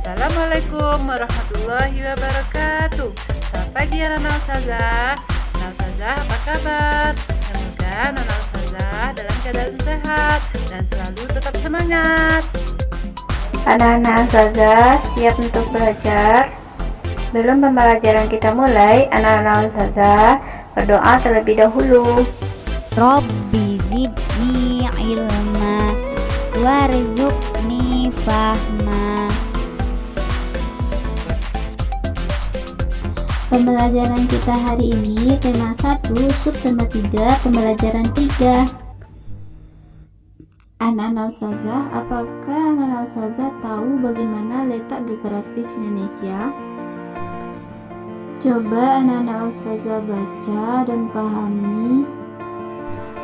Assalamualaikum warahmatullahi wabarakatuh. Selamat pagi anak-anak Ustazah. Anak Ustazah apa kabar? Semoga anak Ustazah dalam keadaan sehat dan selalu tetap semangat. Anak-anak Ustazah siap untuk belajar? Belum pembelajaran kita mulai, anak-anak Ustazah berdoa terlebih dahulu. Rabbi zidni ilma warzuqni fahma. Pembelajaran kita hari ini tema 1, subtema 3, pembelajaran 3. Anak-anak Ustazah, apakah anak-anak Ustazah tahu bagaimana letak geografis Indonesia? Coba anak-anak Ustazah baca dan pahami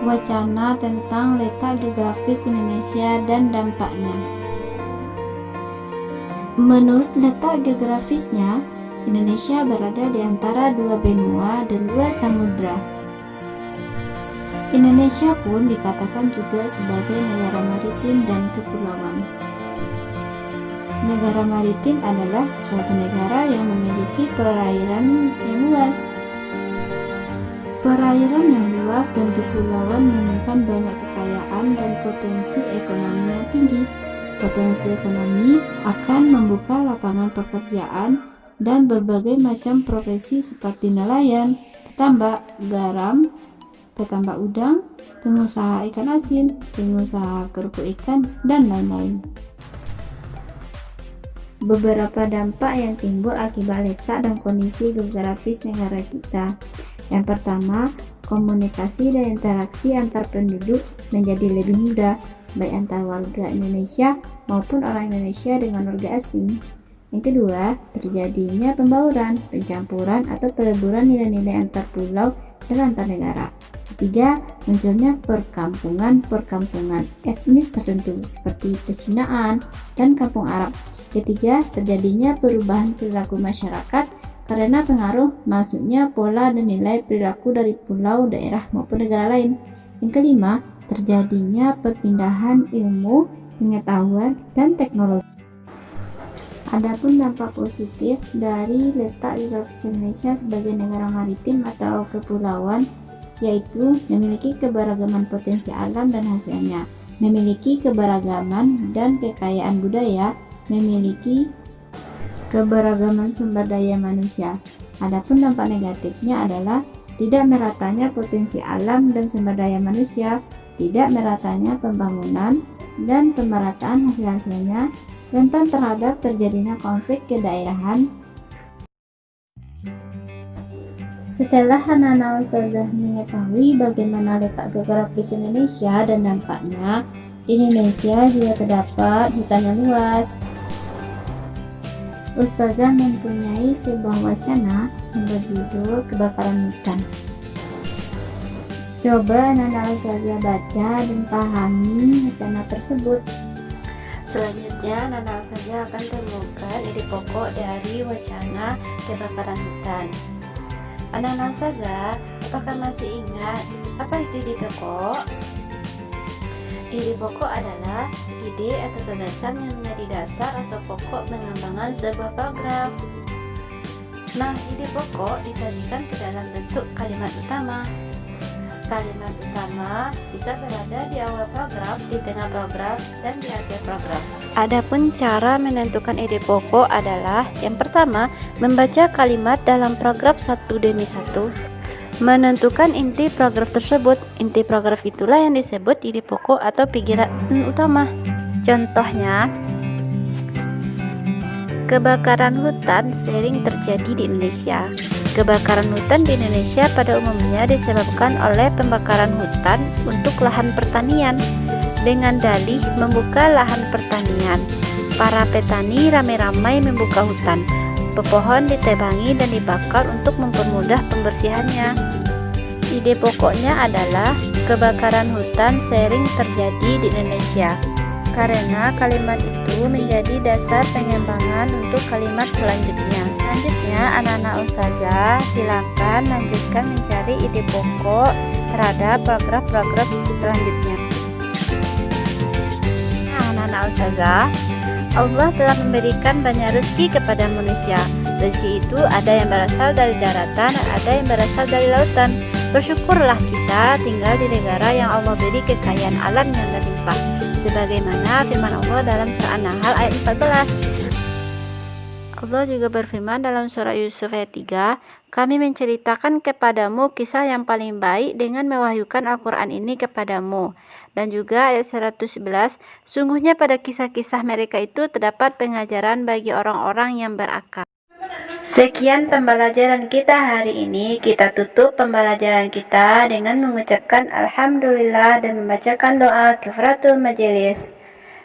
wacana tentang letak geografis Indonesia dan dampaknya. Menurut letak geografisnya, Indonesia berada di antara dua benua dan dua samudra. Indonesia pun dikatakan juga sebagai negara maritim dan kepulauan. Negara maritim adalah suatu negara yang memiliki perairan yang luas. Perairan yang luas dan kepulauan menyimpan banyak kekayaan dan potensi ekonomi yang tinggi. Potensi ekonomi akan membuka lapangan pekerjaan dan berbagai macam profesi seperti nelayan, petambak garam, petambak udang, pengusaha ikan asin, pengusaha kerupuk ikan, dan lain-lain. Beberapa dampak yang timbul akibat letak dan kondisi geografis negara kita. Yang pertama, komunikasi dan interaksi antar penduduk menjadi lebih mudah, baik antar warga Indonesia maupun orang Indonesia dengan warga asing. Yang kedua, terjadinya pembauran, pencampuran atau peleburan nilai-nilai antar pulau dan antar negara. Ketiga, munculnya perkampungan etnis tertentu seperti pecinaan dan kampung Arab. Ketiga, terjadinya perubahan perilaku masyarakat karena pengaruh masuknya pola dan nilai perilaku dari pulau, daerah maupun negara lain. Yang kelima, terjadinya perpindahan ilmu, pengetahuan, dan teknologi. Adapun dampak positif dari letak geografis Indonesia sebagai negara maritim atau kepulauan, yaitu memiliki keberagaman potensi alam dan hasilnya, memiliki keberagaman dan kekayaan budaya, memiliki keberagaman sumber daya manusia. Adapun dampak negatifnya adalah tidak meratanya potensi alam dan sumber daya manusia, tidak meratanya pembangunan dan pemerataan hasil-hasilnya, rentan terhadap terjadinya konflik kedaerahan. Setelah anak-anak Ustazah mengetahui bagaimana letak geografis Indonesia dan dampaknya, di Indonesia juga terdapat hutan yang luas. Ustazah mempunyai sebuah wacana yang berjudul kebakaran hutan. Coba anak-anak Ustazah baca dan pahami wacana tersebut. Selanjutnya, anak-anak Ustazah akan temukan ide pokok dari wacana kebakaran hutan. Anak-anak Ustazah, apakah masih ingat apa itu ide pokok? Ide pokok adalah ide atau gagasan yang menjadi dasar atau pokok pengembangan sebuah program. Nah, ide pokok disajikan ke dalam bentuk kalimat utama. Kalimat utama bisa berada di awal program, di tengah program, dan di akhir program. Adapun cara menentukan ide pokok adalah yang pertama, membaca kalimat dalam paragraf satu demi satu, menentukan inti paragraf tersebut. Inti paragraf itulah yang disebut ide pokok atau pikiran utama. Contohnya, kebakaran hutan sering terjadi di Indonesia. Kebakaran hutan di Indonesia pada umumnya disebabkan oleh pembakaran hutan untuk lahan pertanian dengan dalih membuka lahan pertanian. Para petani ramai-ramai membuka hutan. Pepohon ditebangi dan dibakar untuk mempermudah pembersihannya. Ide pokoknya adalah kebakaran hutan sering terjadi di Indonesia. Karena kalimat itu menjadi dasar pengembangan untuk kalimat selanjutnya. Selanjutnya, anak-anak Ustazah silakan lanjutkan mencari ide pokok terhadap paragraf-paragraf selanjutnya. Nah, anak-anak Ustazah, Allah telah memberikan banyak rezeki kepada manusia. Rezeki itu ada yang berasal dari daratan, ada yang berasal dari lautan. Bersyukurlah kita tinggal di negara yang Allah beri kekayaan alam yang berlimpah, sebagaimana firman Allah dalam surah An-Nahl ayat 14. Allah juga berfirman dalam surah Yusuf ayat 3, kami menceritakan kepadamu kisah yang paling baik dengan mewahyukan Al-Quran ini kepadamu. Dan juga ayat 111, sungguhnya pada kisah-kisah mereka itu terdapat pengajaran bagi orang-orang yang berakal. Sekian pembelajaran kita hari ini. Kita tutup pembelajaran kita dengan mengucapkan Alhamdulillah dan membacakan doa kifaratul majelis.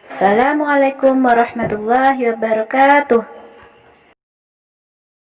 Assalamualaikum warahmatullahi wabarakatuh.